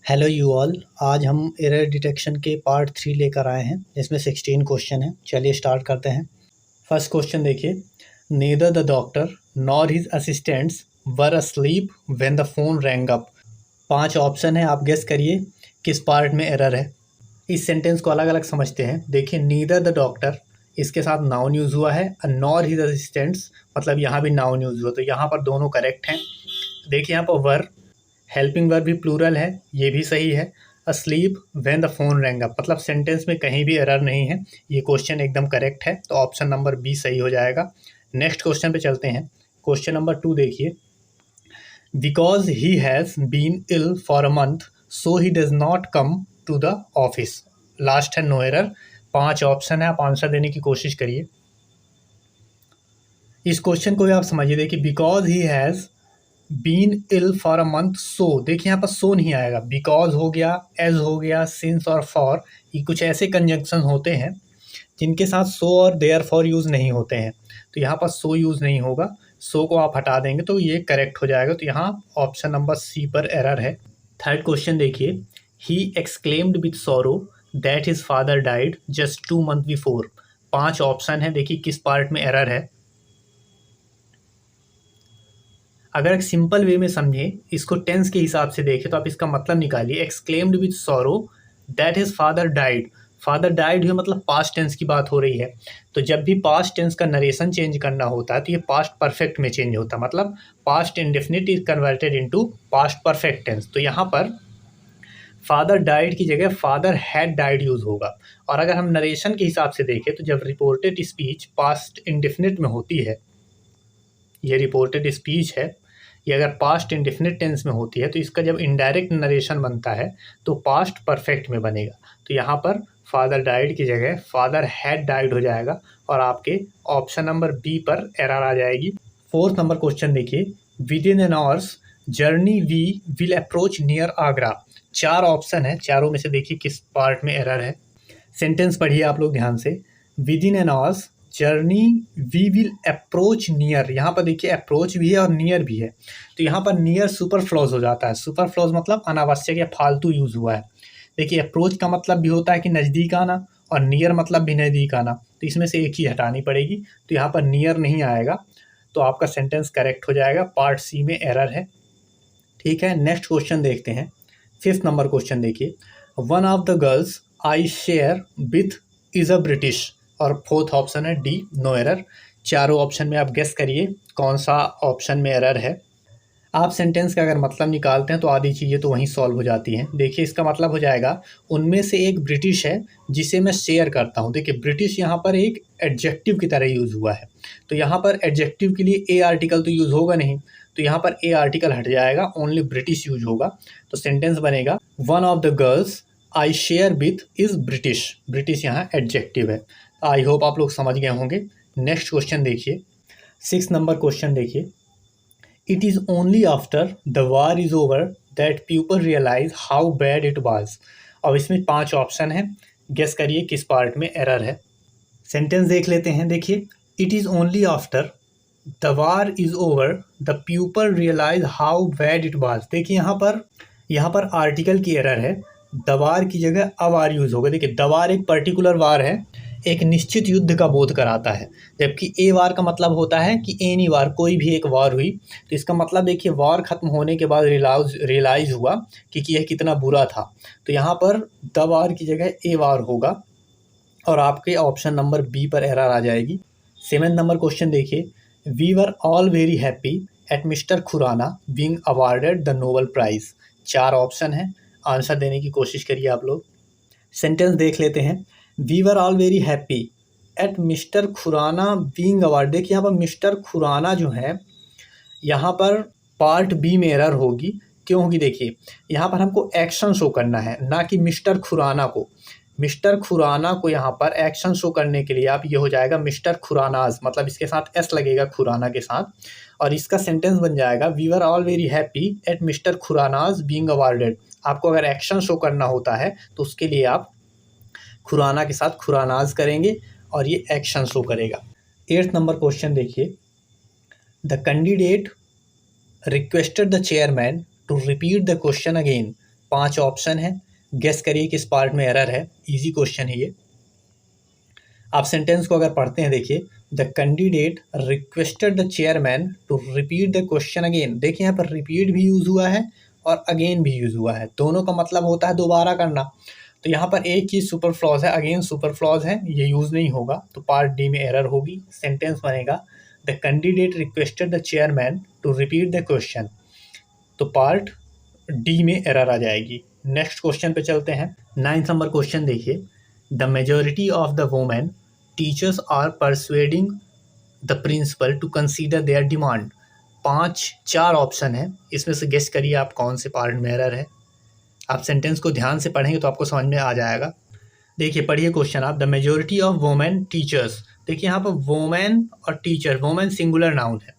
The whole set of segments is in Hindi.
Hello you all. आज हम एरर डिटेक्शन के पार्ट 3 लेकर आए हैं। इसमें 16 क्वेश्चन हैं। चलिए स्टार्ट करते हैं। फर्स्ट क्वेश्चन देखिए, neither the doctor nor his assistants were asleep when the phone wrong up. 5 option है, आप गेस करिए किस पार्ट में एरर है। इस सेंटेंस को अलग अलग समझते हैं। देखिए, नीदर द डॉक्टर, इसके साथ नाउन यूज़ हुआ है, नॉर हिज असिस्टेंट्स मतलब यहाँ भी नाउन यूज़ हुआ, तो यहाँ पर दोनों करेक्ट हैं। देखिए यहाँ पर वर, हेल्पिंग वर्ब भी प्लूरल है, ये भी सही है। Asleep when the phone wrong up मतलब सेंटेंस में कहीं भी एरर नहीं है, ये क्वेश्चन एकदम करेक्ट है, तो ऑप्शन नंबर बी सही हो जाएगा। नेक्स्ट क्वेश्चन पे चलते हैं। क्वेश्चन नंबर 2 देखिए, because he has been ill for a month so he does not come to the office. Last है नो एरर। 5 ऑप्शन है, आप आंसर देने की कोशिश करिए। इस क्वेश्चन को भी आप समझिए। देखिए, because he has been ill for a month so, देखिए यहाँ पर सो नहीं आएगा, बिकॉज हो गया, एज हो गया, सिंस और फॉर, ये कुछ ऐसे कंजंक्शन होते हैं जिनके साथ सो और देयर फॉर यूज़ नहीं होते हैं, तो यहाँ पर सो यूज़ नहीं होगा। सो को आप हटा देंगे तो ये करेक्ट हो जाएगा, तो यहाँ ऑप्शन नंबर सी पर एरर है। थर्ड क्वेश्चन देखिए, ही एक्सक्लेम्ड विथ सोरो that his father died just 2 months before. 5 option है, देखिए किस पार्ट में एरर है। अगर एक सिंपल वे में समझें, इसको टेंस के हिसाब से देखें तो आप इसका मतलब निकालिए। Exclaimed with sorrow that his father died, father died हुए मतलब पास्ट टेंस की बात हो रही है, तो जब भी पास्ट टेंस का नरेशन चेंज करना होता है तो ये पास्ट परफेक्ट में चेंज होता है, मतलब past indefinite is converted into past perfect tense. तो यहाँ पर फादर डाइड की जगह फादर हैड डाइड यूज होगा। और अगर हम नरेशन के हिसाब से देखें तो जब रिपोर्टेड स्पीच पास्ट इंडेफिनिट में होती है, ये रिपोर्टेड स्पीच है, ये अगर पास्ट इंडेफिनिट टेंस में होती है तो इसका जब इनडायरेक्ट नरेशन बनता है तो पास्ट परफेक्ट में बनेगा। तो यहाँ पर फादर डाइड की जगह फादर हैड डाइड हो जाएगा और आपके ऑप्शन नंबर बी पर एरर आ जाएगी। फोर्थ नंबर क्वेश्चन देखिए, within an hours journey we will approach near Agra. 4 option है, चारों में से देखिए किस पार्ट में एरर है। सेंटेंस पढ़िए आप लोग ध्यान से। Within an hours journey we will approach near, यहाँ पर देखिए अप्रोच भी है और नियर भी है, तो यहाँ पर नियर सुपर फ्लॉज हो जाता है। सुपर फ्लॉज मतलब अनावश्यक या फालतू यूज हुआ है। देखिए, अप्रोच का मतलब भी होता है कि नज़दीक आना, और नियर मतलब भी नज़दीक आना, तो इसमें से एक ही हटानी पड़ेगी, तो यहाँ पर नियर नहीं आएगा, तो आपका सेंटेंस करेक्ट हो जाएगा। पार्ट सी में एरर है। ठीक है, नेक्स्ट क्वेश्चन देखते हैं। 5th नंबर क्वेश्चन देखिए, one of the girls I share with is a British, और 4th ऑप्शन है डी नो एरर। चारों ऑप्शन में आप गेस करिए कौन सा ऑप्शन में एरर है। आप सेंटेंस का अगर मतलब निकालते हैं तो आधी चीज़ें तो वहीं सॉल्व हो जाती हैं। देखिए, इसका मतलब हो जाएगा उनमें से एक ब्रिटिश है जिसे मैं शेयर करता हूँ। देखिए, ब्रिटिश यहाँ पर एक एडजेक्टिव की तरह यूज़ हुआ है, तो यहाँ पर एडजेक्टिव के लिए ए आर्टिकल तो यूज़ होगा नहीं, तो यहाँ पर ए आर्टिकल हट जाएगा, ओनली ब्रिटिश यूज होगा। तो सेंटेंस बनेगा one of the girls I share with is British. British यहाँ एडजेक्टिव है। आई होप आप लोग समझ गए होंगे। नेक्स्ट क्वेश्चन देखिए, 6 नंबर क्वेश्चन देखिए, it is only after the war is over that people realize how bad it was. अब इसमें 5 ऑप्शन है, गेस करिए किस पार्ट में एरर है। सेंटेंस देख लेते हैं। देखिए, it is only after the war is over the people realize how bad it was. देखिए, यहाँ पर आर्टिकल की एरर है, दवार की जगह अवार यूज़ होगा। देखिए, दवार एक पर्टिकुलर वार है, एक निश्चित युद्ध का बोध कराता है, जबकि ए वार का मतलब होता है कि एनी वार, कोई भी एक वार हुई, तो इसका मतलब देखिए वार खत्म होने के बाद रियलाइज हुआ कि यह कितना बुरा था, तो यहाँ पर द वार की जगह ए वार होगा और आपके ऑप्शन नंबर बी पर एरर आ जाएगी। 7th नंबर क्वेश्चन देखिए, we were all very happy at mister Khurana being awarded the Nobel prize. 4 option है, आंसर देने की कोशिश करिए आप लोग। सेंटेंस देख लेते हैं। We were all very happy at mister Khurana being award. देखिए, यहाँ पर मिस्टर खुराना जो है, यहाँ पर पार्ट बी में एरर होगी। क्यों होगी? देखिए, यहाँ पर हमको एक्शन शो करना है, ना कि मिस्टर खुराना को। मिस्टर खुराना को यहाँ पर एक्शन शो करने के लिए आप ये हो जाएगा मिस्टर खुरानाज, मतलब इसके साथ एस लगेगा खुराना के साथ, और इसका सेंटेंस बन जाएगा we were all very happy at mister Khurana's being awarded. आपको अगर एक्शन शो करना होता है तो उसके लिए आप खुराना के साथ खुरानाज करेंगे और ये एक्शन शो करेगा। 8th नंबर क्वेश्चन देखिए, the candidate requested the chairman to repeat the question again. 5 option है, गेस करिए किस पार्ट में एरर है। इजी क्वेश्चन है ये। आप सेंटेंस को अगर पढ़ते हैं देखिए, the candidate requested the chairman to repeat the question again. देखिए यहाँ पर रिपीट भी यूज़ हुआ है और अगेन भी यूज़ हुआ है, दोनों का मतलब होता है दोबारा करना। तो यहाँ पर एक ही सुपर फ्लॉज है, अगेन सुपर फ्लॉज है, ये यूज़ नहीं होगा, तो पार्ट डी में एरर होगी। सेंटेंस बनेगा the candidate requested the chairman to repeat the question, तो पार्ट डी में एरर आ जाएगी। नेक्स्ट क्वेश्चन पे चलते हैं। 9th नंबर क्वेश्चन देखिए, the majority of the women teachers are persuading the principal to consider their demand. 4 option है, इसमें से गेस करिए आप कौन से पार्ट में एरर है। आप सेंटेंस को ध्यान से पढ़ेंगे तो आपको समझ में आ जाएगा। देखिए पढ़िए क्वेश्चन आप, the majority of women teachers. देखिए यहाँ पर वुमेन और टीचर, वुमेन सिंगुलर नाउन है।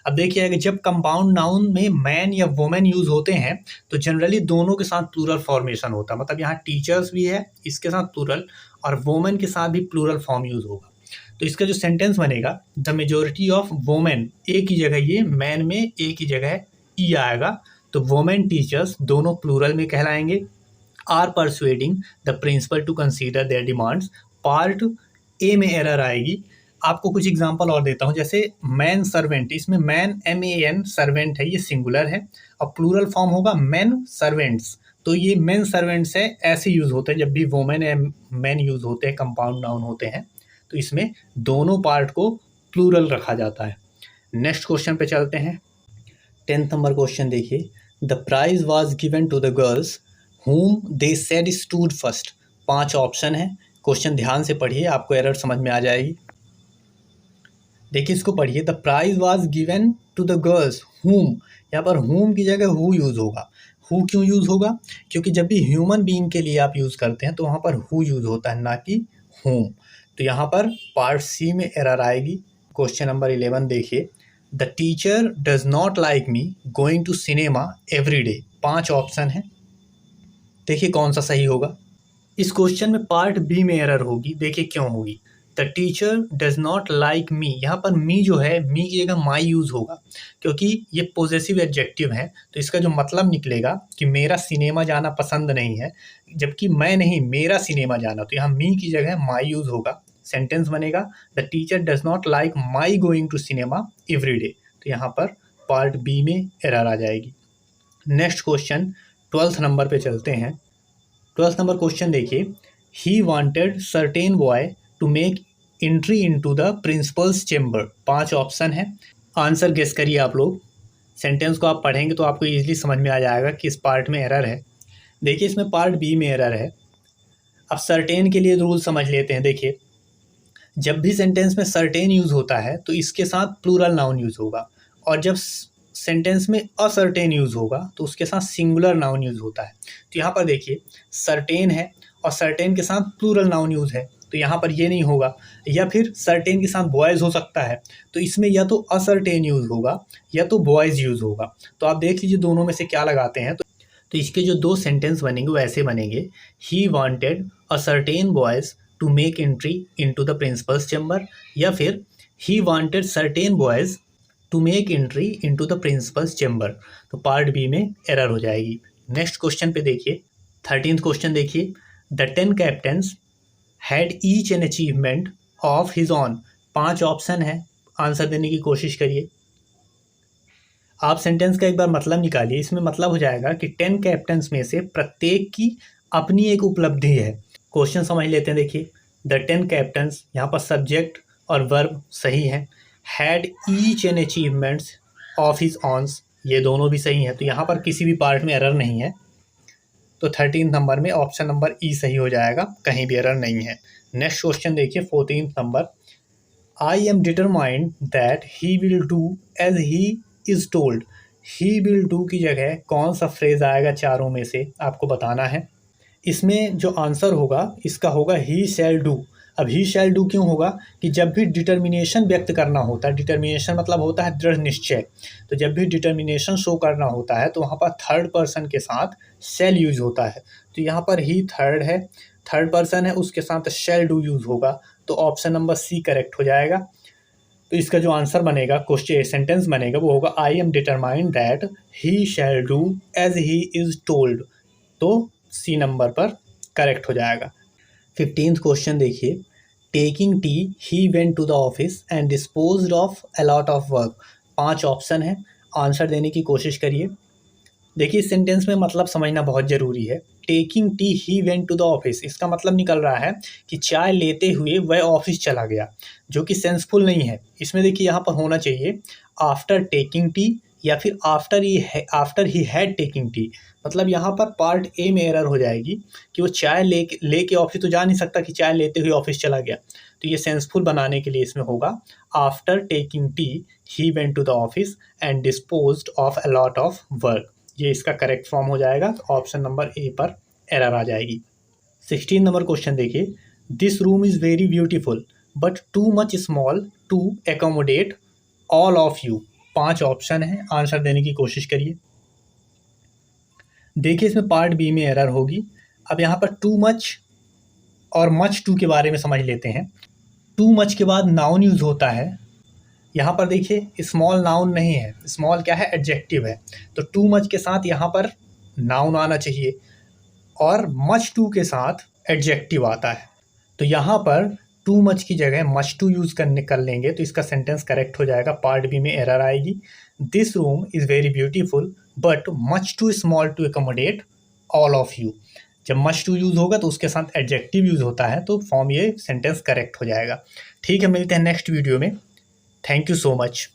अब देखिए अगर जब कंपाउंड नाउन में मैन या वुमेन यूज़ होते हैं तो जनरली दोनों के साथ प्लूरल फॉर्मेशन होता है, मतलब यहाँ टीचर्स भी है इसके साथ प्लूरल और वुमेन के साथ भी प्लूरल फॉर्म यूज़ होगा। तो इसका जो सेंटेंस बनेगा, द मेजॉरिटी ऑफ वुमेन, एक ही जगह ये मैन में एक ही जगह ई आएगा, तो वुमेन टीचर्स दोनों प्लूरल में कहलाएंगे। Are persuading the principal to consider their demands, part A में एरर आएगी। आपको कुछ एग्जांपल और देता हूँ, जैसे मैन सर्वेंट, इसमें मैन MAN सर्वेंट है, ये सिंगुलर है और प्लूरल फॉर्म होगा मैन सर्वेंट्स, तो ये मैन सर्वेंट्स है, ऐसे यूज़ होते हैं जब भी वुमेन या मैन यूज़ होते हैं, कंपाउंड नाउन होते हैं, तो इसमें दोनों पार्ट को प्लूरल रखा जाता है। नेक्स्ट क्वेश्चन पे चलते हैं। 10th नंबर क्वेश्चन देखिए, the prize was given to the girls whom they said stood first। 5 option है, क्वेश्चन ध्यान से पढ़िए, आपको एरर समझ में आ जाएगी। देखिए इसको पढ़िए, the prize was given to the girls whom, यहाँ पर whom की जगह who यूज़ होगा। who क्यों यूज़ होगा? क्योंकि जब भी ह्यूमन बीइंग के लिए आप यूज़ करते हैं तो वहाँ पर who यूज़ होता है, ना कि whom। तो यहाँ पर पार्ट सी में एरर आएगी। क्वेश्चन नंबर 11 देखिए, the teacher does not like me going to cinema every day. 5 option है, देखिए कौन सा सही होगा। इस क्वेश्चन में पार्ट बी में एरर होगी, देखिए क्यों होगी। The teacher does not like मी, यहाँ पर मी जो है, मी की जगह माई यूज़ होगा, क्योंकि ये पॉजेसिव एडजेक्टिव है, तो इसका जो मतलब निकलेगा कि मेरा सिनेमा जाना पसंद नहीं है, जबकि मैं नहीं, मेरा सिनेमा जाना, तो यहाँ मी की जगह माई यूज़ होगा। सेंटेंस बनेगा the teacher does not like my going to cinema every day, तो यहाँ पर पार्ट बी में एरर आ जाएगी। नेक्स्ट क्वेश्चन 12th नंबर पे चलते हैं। 12th नंबर क्वेश्चन देखिए, he wanted certain boy to make entry into the principal's chamber. 5 option है, आंसर गेस करिए आप लोग। सेंटेंस को आप पढ़ेंगे तो आपको इजीली समझ में आ जाएगा कि इस पार्ट में एरर है। देखिए इसमें पार्ट बी में एरर है। अब सर्टेन के लिए रूल समझ लेते हैं। देखिए जब भी सेंटेंस में सर्टेन यूज़ होता है तो इसके साथ प्लूरल नाउन यूज़ होगा, और जब सेंटेंस में असर्टेन यूज़ होगा तो उसके साथ सिंगुलर नाउन यूज़ होता है। तो यहाँ पर देखिए सर्टेन है और सर्टेन के साथ प्लूरल नाउन यूज़ है, तो यहाँ पर ये नहीं होगा। या फिर सर्टेन के साथ बॉयज़ हो सकता है, तो इसमें या तो असर्टेन यूज़ होगा या तो बॉयज़ यूज़ होगा। तो आप देख लीजिए दोनों में से क्या लगाते हैं। तो इसके जो 2 सेंटेंस बनेंगे वो ऐसे बनेंगे, he wanted a certain boys to make entry into the principal's chamber, या फिर he wanted certain boys to make entry into the principal's chamber, तो पार्ट बी में एरर हो जाएगी। नेक्स्ट क्वेश्चन पे देखिए, 13th क्वेश्चन देखिए, the 10 captains had each an achievement of his own. 5 option है, आंसर देने की कोशिश करिए। आप सेंटेंस का एक बार मतलब निकालिए, इसमें मतलब हो जाएगा कि 10 कैप्टन्स में से प्रत्येक की अपनी एक उपलब्धि है। क्वेश्चन समझ लेते हैं। देखिए द 10 कैप्टन्स, यहाँ पर सब्जेक्ट और वर्ब सही है, had each an achievements of his owns, ये दोनों भी सही हैं, तो यहाँ पर किसी भी पार्ट में एरर नहीं है। तो 13th नंबर में ऑप्शन नंबर ई सही हो जाएगा, कहीं भी एरर नहीं है। नेक्स्ट क्वेश्चन देखिए 14th number, I am determined that he will do as he is told. He will do की जगह कौन सा फ्रेज आएगा चारों में से आपको बताना है। इसमें जो आंसर होगा इसका होगा ही शैल डू। अब ही शैल डू क्यों होगा कि जब भी डिटर्मिनेशन व्यक्त करना होता है, डिटर्मिनेशन मतलब होता है दृढ़ निश्चय, तो जब भी डिटर्मिनेशन शो करना होता है तो वहाँ पर थर्ड पर्सन के साथ शैल यूज होता है। तो यहाँ पर ही थर्ड है, थर्ड पर्सन है, उसके साथ शैल डू यूज होगा, तो ऑप्शन नंबर सी करेक्ट हो जाएगा। तो इसका जो आंसर बनेगा, क्वेश्चन सेंटेंस बनेगा, वो होगा I am determined that he shall do as he is told. तो सी नंबर पर करेक्ट हो जाएगा। 15th क्वेश्चन देखिए, taking tea he went to the office and disposed of a lot of work. 5 option है, आंसर देने की कोशिश करिए। देखिए इस सेंटेंस में मतलब समझना बहुत ज़रूरी है। Taking tea he went to the office, इसका मतलब निकल रहा है कि चाय लेते हुए वह ऑफिस चला गया, जो कि सेंसफुल नहीं है। इसमें देखिए यहाँ पर होना चाहिए आफ्टर टेकिंग टी या फिर after he had taking tea. मतलब यहाँ पर पार्ट ए में एरर हो जाएगी कि वो चाय लेके ऑफिस तो जा नहीं सकता कि चाय लेते हुए ऑफिस चला गया। तो ये सेंसफुल बनाने के लिए इसमें होगा after taking tea he went to the office and disposed of a lot of work. ये इसका करेक्ट फॉर्म हो जाएगा, तो ऑप्शन नंबर ए पर एरर आ जाएगी। 16 नंबर क्वेश्चन देखिए, this room is very beautiful but too much small to accommodate all of you. 5 option है, आंसर देने की कोशिश करिए। देखिए इसमें पार्ट बी में एरर होगी। अब यहाँ पर टू मच और मच टू के बारे में समझ लेते हैं। टू मच के बाद नाउन यूज़ होता है। यहाँ पर देखिए स्मॉल नाउन नहीं है, स्मॉल क्या है, एडजेक्टिव है। तो टू मच के साथ यहाँ पर नाउन आना चाहिए और मच टू के साथ एडजेक्टिव आता है। तो यहाँ पर टू मच की जगह मच टू यूज़ कर लेंगे तो इसका सेंटेंस करेक्ट हो जाएगा। पार्ट बी में एरर आएगी, this room is very beautiful but much too small to accommodate all of you. जब मच टू यूज़ होगा तो उसके साथ एडजेक्टिव यूज़ होता है, तो फॉर्म ये सेंटेंस करेक्ट हो जाएगा। ठीक है, मिलते हैं नेक्स्ट वीडियो में। Thank you so much.